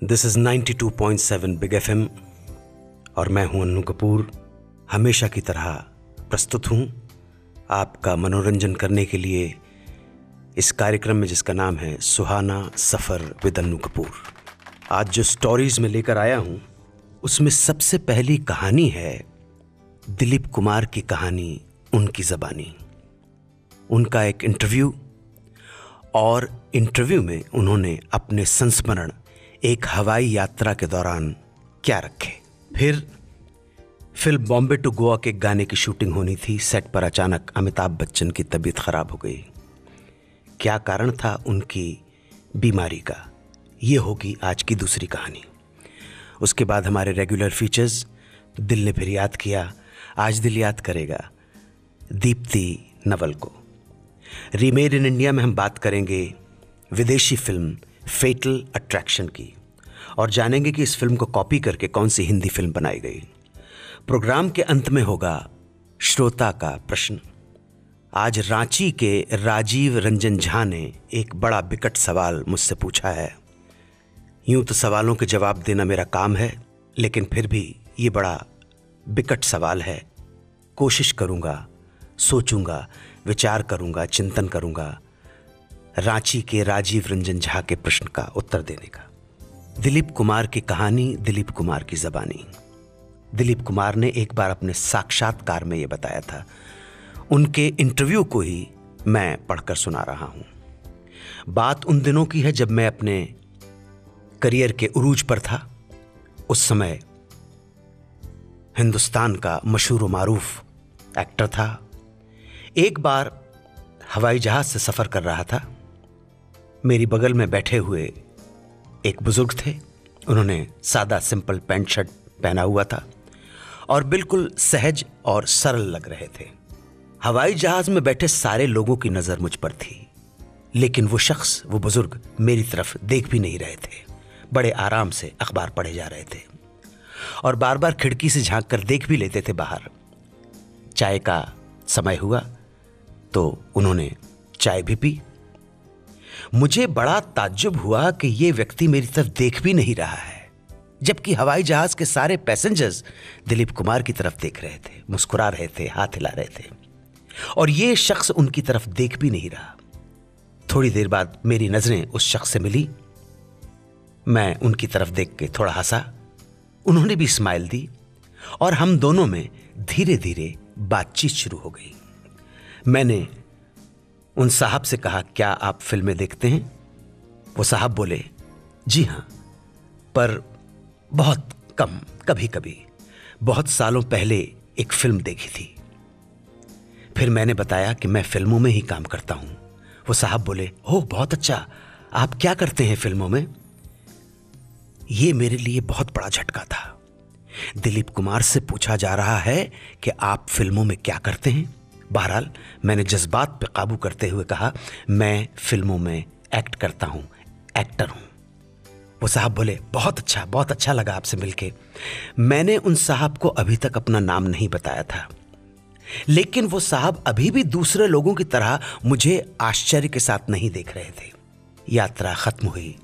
This is 92.7 big FM और मैं हूं अन्नू कपूर। हमेशा की तरह प्रस्तुत हूं आपका मनोरंजन करने के लिए इस कार्यक्रम में जिसका नाम है सुहाना सफ़र विद अन्नू कपूर। आज जो स्टोरीज में लेकर आया हूं उसमें सबसे पहली कहानी है दिलीप कुमार की कहानी उनकी ज़बानी। उनका एक इंटरव्यू, और इंटरव्यू में उन्होंने अपने संस्मरण एक हवाई यात्रा के दौरान क्या रखे। फिर फिल्म बॉम्बे टू गोवा के गाने की शूटिंग होनी थी। सेट पर अचानक अमिताभ बच्चन की तबीयत खराब हो गई। क्या कारण था उनकी बीमारी का, ये होगी आज की दूसरी कहानी। उसके बाद हमारे रेगुलर फीचर्स, दिल ने फिर याद किया, आज दिल याद करेगा, दीप्ति नवल को। रीमेड इन इंडिया में हम बात करेंगे विदेशी फिल्म फेटल अट्रैक्शन की और जानेंगे कि इस फिल्म को कॉपी करके कौन सी हिंदी फिल्म बनाई गई। प्रोग्राम के अंत में होगा श्रोता का प्रश्न। आज रांची के राजीव रंजन झा ने एक बड़ा बिकट सवाल मुझसे पूछा है। यूं तो सवालों के जवाब देना मेरा काम है, लेकिन फिर भी ये बड़ा बिकट सवाल है। कोशिश करूंगा, सोचूंगा, विचार करूंगा, चिंतन करूंगा रांची के राजीव रंजन झा के प्रश्न का उत्तर देने का। दिलीप कुमार की कहानी, दिलीप कुमार की ज़बानी। दिलीप कुमार ने एक बार अपने साक्षात्कार में यह बताया था। उनके इंटरव्यू को ही मैं पढ़कर सुना रहा हूं। बात उन दिनों की है जब मैं अपने करियर के उरूज पर था। उस समय हिंदुस्तान का मशहूर व मारूफ एक्टर था। एक बार हवाई जहाज से सफर कर रहा था। मेरी बगल में बैठे हुए एक बुजुर्ग थे। उन्होंने सादा सिंपल पैंट शर्ट पहना हुआ था और बिल्कुल सहज और सरल लग रहे थे। हवाई जहाज में बैठे सारे लोगों की नजर मुझ पर थी, लेकिन वो शख्स, वो बुजुर्ग मेरी तरफ देख भी नहीं रहे थे। बड़े आराम से अखबार पढ़े जा रहे थे और बार बार खिड़की से झांक कर देख भी लेते थे बाहर। चाय का समय हुआ तो उन्होंने चाय भी पी। मुझे बड़ा ताज्जुब हुआ कि ये व्यक्ति मेरी तरफ देख भी नहीं रहा है, जबकि हवाई जहाज के सारे पैसेंजर्स दिलीप कुमार की तरफ देख रहे थे, मुस्कुरा रहे थे, हाथ हिला रहे थे, और ये शख्स उनकी तरफ देख भी नहीं रहा। थोड़ी देर बाद मेरी नजरें उस शख्स से मिली। मैं उनकी तरफ देख के थोड़ा हंसा, उन्होंने भी स्माइल दी और हम दोनों में धीरे धीरे बातचीत शुरू हो गई। मैंने उन साहब से कहा, क्या आप फिल्में देखते हैं? वो साहब बोले, जी हाँ, पर बहुत कम, कभी कभी। बहुत सालों पहले एक फिल्म देखी थी। फिर मैंने बताया कि मैं फिल्मों में ही काम करता हूं। वो साहब बोले, ओह बहुत अच्छा, आप क्या करते हैं फिल्मों में? ये मेरे लिए बहुत बड़ा झटका था। दिलीप कुमार से पूछा जा रहा है कि आप फिल्मों में क्या करते हैं। बहरहाल मैंने जज्बात पे काबू करते हुए कहा, मैं फिल्मों में एक्ट करता हूं, एक्टर हूं। वो साहब बोले, बहुत अच्छा लगा आपसे मिलके। मैंने उन साहब को अभी तक अपना नाम नहीं बताया था, लेकिन वो साहब अभी भी दूसरे लोगों की तरह मुझे आश्चर्य के साथ नहीं देख रहे थे। यात्रा खत्म हुई।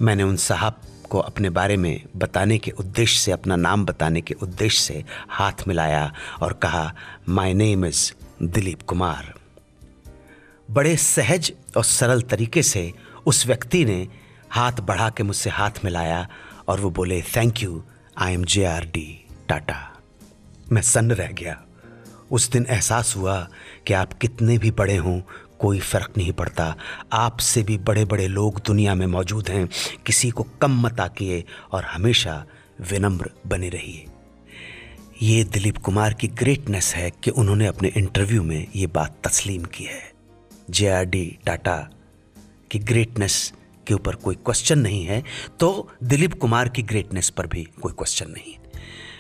मैंने उन साहब को अपने बारे में बताने के उद्देश्य से, अपना नाम बताने के उद्देश्य से हाथ मिलाया और कहा, my name is Dilip Kumar. बड़े सहज और सरल तरीके से उस व्यक्ति ने हाथ बढ़ा के मुझसे हाथ मिलाया और वो बोले, thank you, I am JRD Tata. मैं सन्न रह गया। उस दिन एहसास हुआ कि आप कितने भी बड़े हों, कोई फर्क नहीं पड़ता। आपसे भी बड़े बड़े लोग दुनिया में मौजूद हैं। किसी को कम मत आकिए और हमेशा विनम्र बने रहिए। ये दिलीप कुमार की ग्रेटनेस है कि उन्होंने अपने इंटरव्यू में ये बात तस्लीम की है। JRD टाटा की ग्रेटनेस के ऊपर कोई क्वेश्चन नहीं है, तो दिलीप कुमार की ग्रेटनेस पर भी कोई क्वेश्चन नहीं।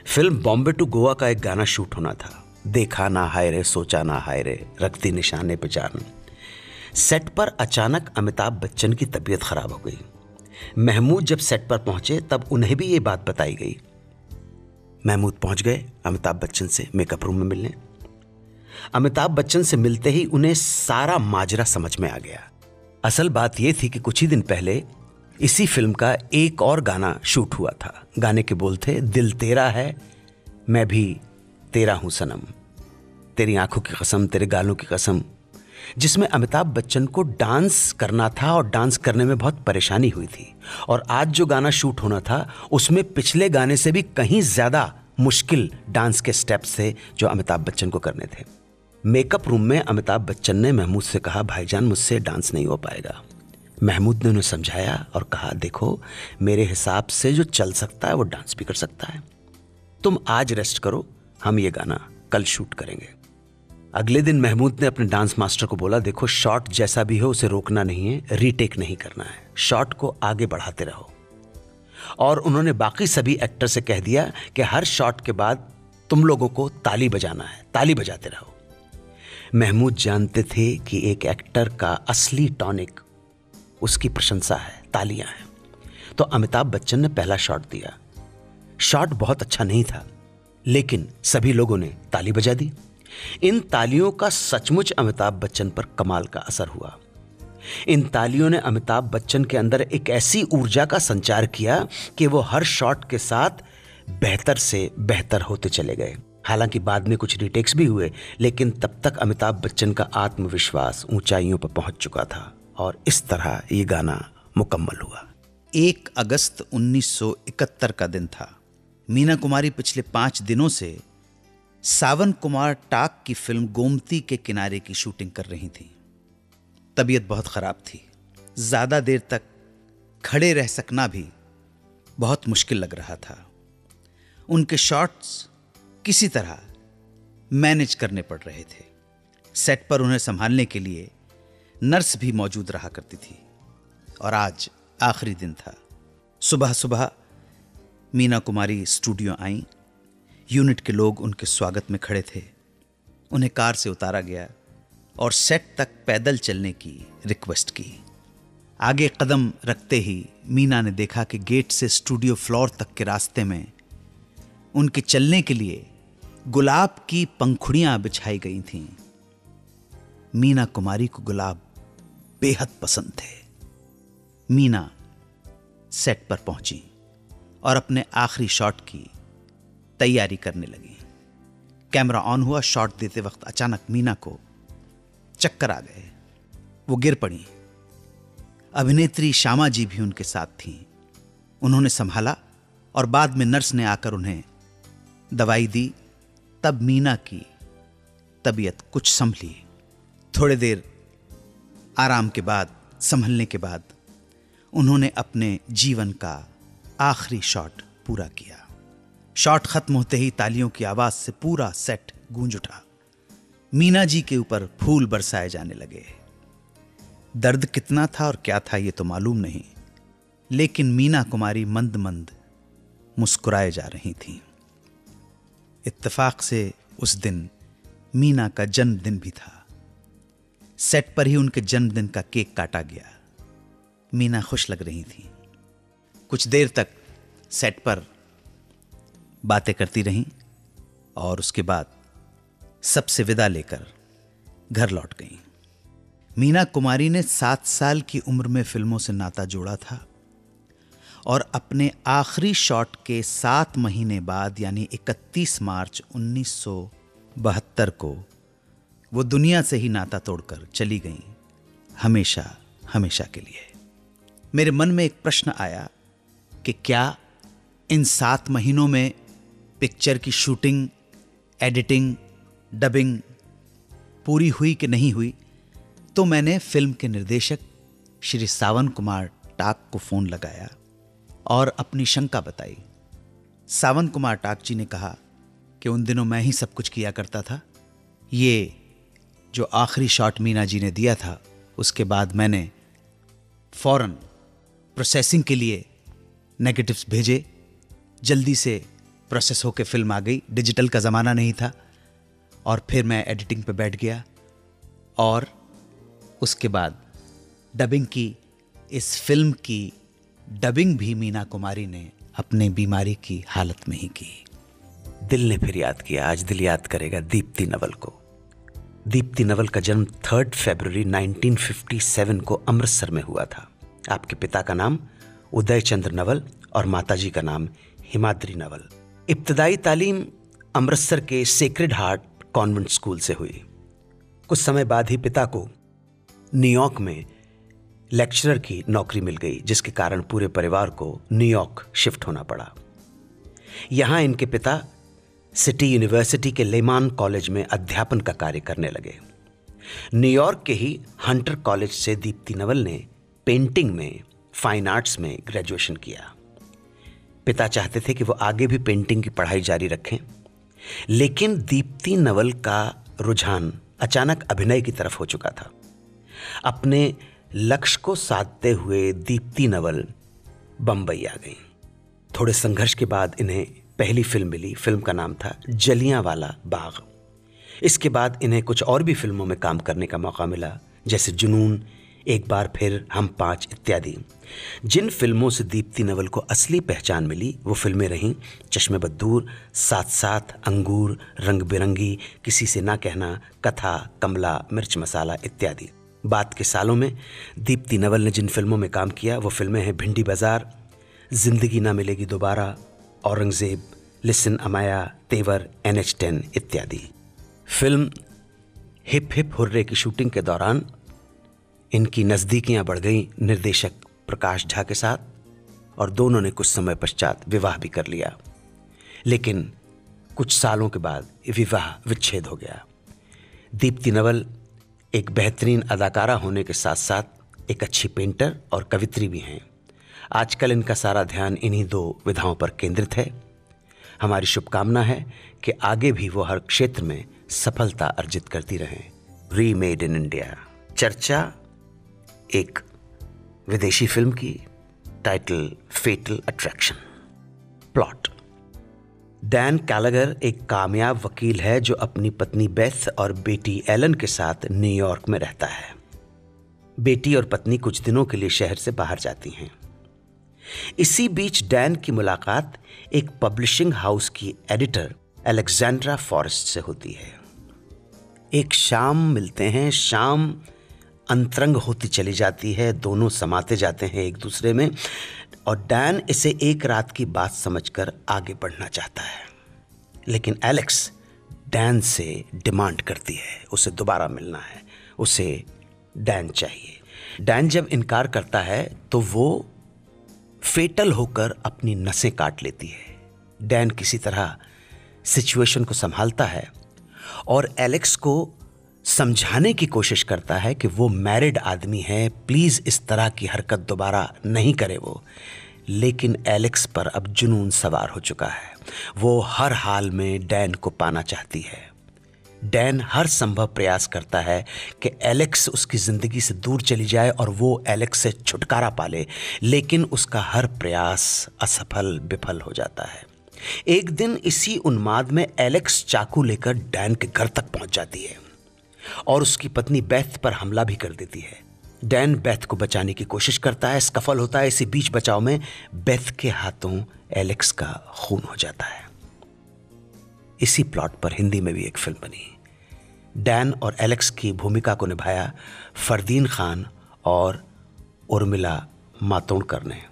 फिल्म बॉम्बे टू गोवा का एक गाना शूट होना था। देखा ना हाय रे, सोचा ना हाय रे, रखती निशाने पे जान। सेट पर अचानक अमिताभ बच्चन की तबीयत खराब हो गई। महमूद जब सेट पर पहुंचे तब उन्हें भी ये बात बताई गई। महमूद पहुंच गए अमिताभ बच्चन से मेकअप रूम में मिलने। अमिताभ बच्चन से मिलते ही उन्हें सारा माजरा समझ में आ गया। असल बात यह थी कि कुछ ही दिन पहले इसी फिल्म का एक और गाना शूट हुआ था। गाने के बोल थे, दिल तेरा है मैं भी तेरा हूं सनम, तेरी आंखों की कसम, तेरे गालों की कसम, जिसमें अमिताभ बच्चन को डांस करना था और डांस करने में बहुत परेशानी हुई थी। और आज जो गाना शूट होना था उसमें पिछले गाने से भी कहीं ज़्यादा मुश्किल डांस के स्टेप्स थे जो अमिताभ बच्चन को करने थे। मेकअप रूम में अमिताभ बच्चन ने महमूद से कहा, भाईजान मुझसे डांस नहीं हो पाएगा। महमूद ने उन्हें समझाया और कहा, देखो मेरे हिसाब से जो चल सकता है वो डांस भी कर सकता है, तुम आज रेस्ट करो, हम ये गाना कल शूट करेंगे। अगले दिन महमूद ने अपने डांस मास्टर को बोला, देखो शॉट जैसा भी हो उसे रोकना नहीं है, रीटेक नहीं करना है, शॉट को आगे बढ़ाते रहो। और उन्होंने बाकी सभी एक्टर से कह दिया कि हर शॉट के बाद तुम लोगों को ताली बजाना है, ताली बजाते रहो। महमूद जानते थे कि एक एक्टर का असली टॉनिक उसकी प्रशंसा है, तालियां हैं। तो अमिताभ बच्चन ने पहला शॉट दिया। शॉट बहुत अच्छा नहीं था, लेकिन सभी लोगों ने ताली बजा दी। इन तालियों का सचमुच अमिताभ बच्चन पर कमाल का असर हुआ। इन तालियों ने अमिताभ बच्चन के अंदर एक ऐसी ऊर्जा का संचार किया कि वो हर शॉट के साथ बेहतर से बेहतर होते चले गए। हालांकि बाद में कुछ रीटेक्स भी हुए, लेकिन तब तक अमिताभ बच्चन का आत्मविश्वास ऊंचाइयों पर पहुंच चुका था और इस तरह ये गाना मुकम्मल हुआ। 1 अगस्त 1971 का दिन था। मीना कुमारी पिछले 5 दिनों से सावन कुमार टाक की फिल्म गोमती के किनारे की शूटिंग कर रही थी। तबीयत बहुत खराब थी। ज्यादा देर तक खड़े रह सकना भी बहुत मुश्किल लग रहा था। उनके शॉट्स किसी तरह मैनेज करने पड़ रहे थे। सेट पर उन्हें संभालने के लिए नर्स भी मौजूद रहा करती थी। और आज आखिरी दिन था। सुबह सुबह मीना कुमारी स्टूडियो आई। यूनिट के लोग उनके स्वागत में खड़े थे। उन्हें कार से उतारा गया और सेट तक पैदल चलने की रिक्वेस्ट की। आगे कदम रखते ही मीना ने देखा कि गेट से स्टूडियो फ्लोर तक के रास्ते में उनके चलने के लिए गुलाब की पंखुड़ियां बिछाई गई थीं। मीना कुमारी को गुलाब बेहद पसंद थे। मीना सेट पर पहुंची और अपने आखिरी शॉट की तैयारी करने लगी। कैमरा ऑन हुआ। शॉट देते वक्त अचानक मीना को चक्कर आ गए। वो गिर पड़ी। अभिनेत्री श्यामा जी भी उनके साथ थीं। उन्होंने संभाला और बाद में नर्स ने आकर उन्हें दवाई दी। तब मीना की तबीयत कुछ संभली। थोड़ी देर आराम के बाद, संभलने के बाद उन्होंने अपने जीवन का आखिरी शॉट पूरा किया। शॉट खत्म होते ही तालियों की आवाज से पूरा सेट गूंज उठा। मीना जी के ऊपर फूल बरसाए जाने लगे। दर्द कितना था और क्या था ये तो मालूम नहीं, लेकिन मीना कुमारी मंद मंद मुस्कुराए जा रही थीं। इत्तेफाक से उस दिन मीना का जन्मदिन भी था। सेट पर ही उनके जन्मदिन का केक काटा गया। मीना खुश लग रही थी। कुछ देर तक सेट पर बातें करती रहीं और उसके बाद सबसे विदा लेकर घर लौट गईं। मीना कुमारी ने 7 साल की उम्र में फिल्मों से नाता जोड़ा था और अपने आखिरी शॉट के 7 महीने बाद यानी 31 मार्च 1972 को वो दुनिया से ही नाता तोड़कर चली गईं, हमेशा हमेशा के लिए। मेरे मन में एक प्रश्न आया कि क्या इन 7 महीनों में पिक्चर की शूटिंग, एडिटिंग, डबिंग पूरी हुई कि नहीं हुई। तो मैंने फिल्म के निर्देशक श्री सावन कुमार टाक को फोन लगाया और अपनी शंका बताई। सावन कुमार टाक जी ने कहा कि उन दिनों मैं ही सब कुछ किया करता था। ये जो आखिरी शॉट मीना जी ने दिया था, उसके बाद मैंने फौरन प्रोसेसिंग के लिए नेगेटिव्स भेजे। जल्दी से प्रोसेस होकर फिल्म आ गई। डिजिटल का ज़माना नहीं था। और फिर मैं एडिटिंग पे बैठ गया और उसके बाद डबिंग की। इस फिल्म की डबिंग भी मीना कुमारी ने अपने बीमारी की हालत में ही की। दिल ने फिर याद किया। आज दिल याद करेगा दीप्ति नवल को। दीप्ति नवल का जन्म 3 फरवरी 1957 को अमृतसर में हुआ था। आपके पिता का नाम उदय चंद्र नवल और माताजी का नाम हिमाद्री नवल। इब्तदाई तालीम अमृतसर के सेक्रेड हार्ट कॉन्वेंट स्कूल से हुई। कुछ समय बाद ही पिता को न्यूयॉर्क में लेक्चरर की नौकरी मिल गई, जिसके कारण पूरे परिवार को न्यूयॉर्क शिफ्ट होना पड़ा। यहां इनके पिता सिटी यूनिवर्सिटी के लेमान कॉलेज में अध्यापन का कार्य करने लगे। न्यूयॉर्क के ही हंटर कॉलेज से दीप्ति नवल ने पेंटिंग में, फाइन आर्ट्स में ग्रेजुएशन किया। पिता चाहते थे कि वो आगे भी पेंटिंग की पढ़ाई जारी रखें, लेकिन दीप्ति नवल का रुझान अचानक अभिनय की तरफ हो चुका था। अपने लक्ष्य को साधते हुए दीप्ति नवल बंबई आ गई। थोड़े संघर्ष के बाद इन्हें पहली फिल्म मिली। फिल्म का नाम था जलियांवाला बाग। इसके बाद इन्हें कुछ और भी फिल्मों में काम करने का मौका मिला, जैसे जुनून, एक बार फिर, हम पांच इत्यादि। जिन फिल्मों से दीप्ति नवल को असली पहचान मिली वो फिल्में रहीं चश्मे बद्दूर, साथ साथ, अंगूर, रंग बिरंगी, किसी से ना कहना, कथा, कमला, मिर्च मसाला इत्यादि। बाद के सालों में दीप्ति नवल ने जिन फिल्मों में काम किया वो फिल्में हैं भिंडी बाजार, जिंदगी ना मिलेगी दोबारा, औरंगजेब, लिसन अमाया, तेवर, NH-10 इत्यादि। फिल्म हिप हिप हुर्रे की शूटिंग के दौरान इनकी नज़दीकियां बढ़ गईं निर्देशक प्रकाश झा के साथ, और दोनों ने कुछ समय पश्चात विवाह भी कर लिया। लेकिन कुछ सालों के बाद विवाह विच्छेद हो गया। दीप्ति नवल एक बेहतरीन अदाकारा होने के साथ साथ एक अच्छी पेंटर और कवित्री भी हैं। आजकल इनका सारा ध्यान इन्हीं दो विधाओं पर केंद्रित है। हमारी शुभकामना है कि आगे भी वो हर क्षेत्र में सफलता अर्जित करती रहें। Remade in India. चर्चा एक विदेशी फिल्म की, title fatal attraction. Plot: Dan Gallagher एक कामयाब वकील है जो अपनी पत्नी बेथ और बेटी एलन के साथ न्यूयॉर्क में रहता है। बेटी और पत्नी कुछ दिनों के लिए शहर से बाहर जाती हैं। इसी बीच डैन की मुलाकात एक पब्लिशिंग हाउस की एडिटर अलेक्जेंड्रा फॉरेस्ट से होती है। एक शाम मिलते हैं। शाम अंतरंग होती चली जाती है, दोनों समाते जाते हैं एक दूसरे में, और डैन इसे एक रात की बात समझकर आगे बढ़ना चाहता है। लेकिन एलेक्स डैन से डिमांड करती है, उसे दोबारा मिलना है, उसे डैन चाहिए। डैन जब इनकार करता है तो वो फेटल होकर अपनी नसें काट लेती है। डैन किसी तरह सिचुएशन को संभालता है और एलेक्स को समझाने की कोशिश करता है कि वो मैरिड आदमी है, प्लीज इस तरह की हरकत दोबारा नहीं करे वो। लेकिन एलेक्स पर अब जुनून सवार हो चुका है। वो हर हाल में डैन को पाना चाहती है। डैन हर संभव प्रयास करता है कि एलेक्स उसकी जिंदगी से दूर चली जाए और वो एलेक्स से छुटकारा पाले, लेकिन उसका हर प्रयास असफल विफल हो जाता है। एक दिन इसी उन्माद में एलेक्स चाकू लेकर डैन के घर तक पहुंच जाती है और उसकी पत्नी बेथ पर हमला भी कर देती है। डैन बेथ को बचाने की कोशिश करता है, सफल होता है। इसी बीच बचाव में बेथ के हाथों एलेक्स का खून हो जाता है। इसी प्लॉट पर हिंदी में भी एक फिल्म बनी। डैन और एलेक्स की भूमिका को निभाया फरदीन खान और उर्मिला मातोंडकर ने,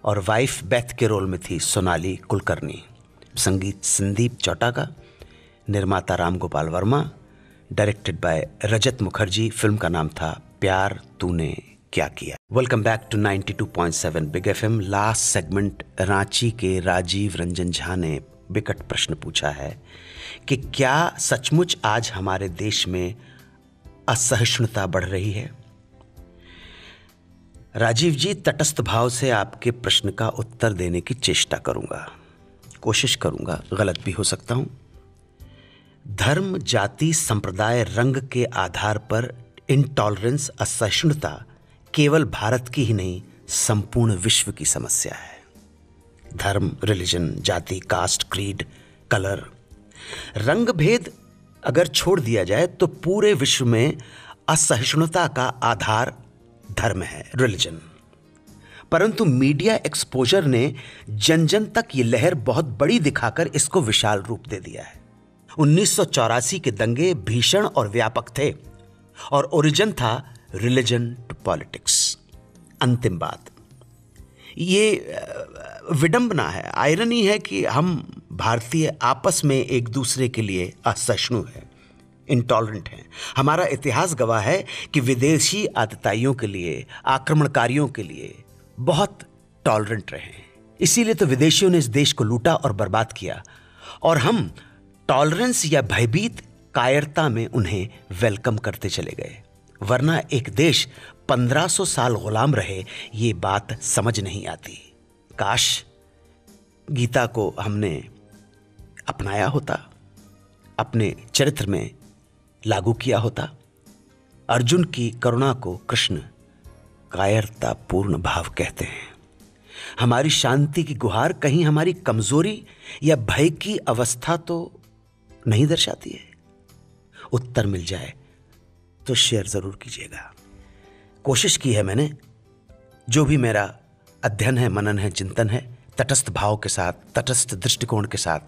और वाइफ बेथ के रोल में थी सोनाली कुलकर्णी। संगीत संदीप चौटा का, निर्माता Ram Gopal Varma, directed by Rajat Mukherjee. Film का नाम था Pyaar Tune Kya Kiya. Welcome back to 92.7 big FM। Last segment Ranchi के राजीव रंजन झा ने विकट प्रश्न पूछा है कि क्या सचमुच आज हमारे देश में असहिष्णुता बढ़ रही है। राजीव जी, तटस्थ भाव से आपके प्रश्न का उत्तर देने की चेष्टा करूंगा, कोशिश करूंगा, गलत भी हो सकता हूं। धर्म, जाति, संप्रदाय, रंग के आधार पर इंटॉलरेंस, असहिष्णुता केवल भारत की ही नहीं, संपूर्ण विश्व की समस्या है। धर्म, रिलीजन, जाति, कास्ट, क्रीड, कलर, रंग भेद अगर छोड़ दिया जाए तो पूरे विश्व में असहिष्णुता का आधार धर्म है, रिलीजन। परंतु मीडिया एक्सपोजर ने जन जन तक ये लहर बहुत बड़ी दिखाकर इसको विशाल रूप दे दिया है। 1984 के दंगे भीषण और व्यापक थे और ओरिजिन था रिलीजन टू पॉलिटिक्स। अंतिम बात, ये विडंबना है, आयरनी है कि हम भारतीय आपस में एक दूसरे के लिए असहिष्णु हैं, इंटॉलरेंट हैं। हमारा इतिहास गवाह है कि विदेशी आतताइयों के लिए, आक्रमणकारियों के लिए बहुत टॉलरेंट रहे हैं। इसीलिए तो विदेशियों ने इस देश को लूटा और बर्बाद किया, और हम टॉलरेंस या भयभीत कायरता में उन्हें वेलकम करते चले गए। वरना एक देश 1500 साल गुलाम रहे, ये बात समझ नहीं आती। काश गीता को हमने अपनाया होता, अपने चरित्र में लागू किया होता। अर्जुन की करुणा को कृष्ण कायरतापूर्ण भाव कहते हैं। हमारी शांति की गुहार कहीं हमारी कमजोरी या भय की अवस्था तो नहीं दर्शाती है? उत्तर मिल जाए तो शेयर जरूर कीजिएगा। कोशिश की है मैंने, जो भी मेरा अध्ययन है, मनन है, चिंतन है, तटस्थ भाव के साथ, तटस्थ दृष्टिकोण के साथ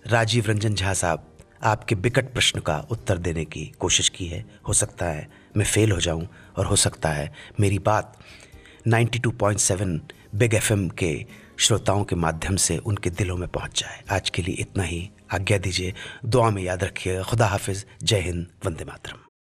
राजीव रंजन झा साहब आपके विकट प्रश्न का उत्तर देने की कोशिश की है। हो सकता है मैं फेल हो जाऊं, और हो सकता है मेरी बात 92.7 बिग FM के श्रोताओं के माध्यम से उनके दिलों में पहुंच जाए। आज के लिए इतना ही, आज्ञा दीजिए, दुआ में याद रखिएगा। खुदा हाफिज, जय हिंद, वंदे मातरम।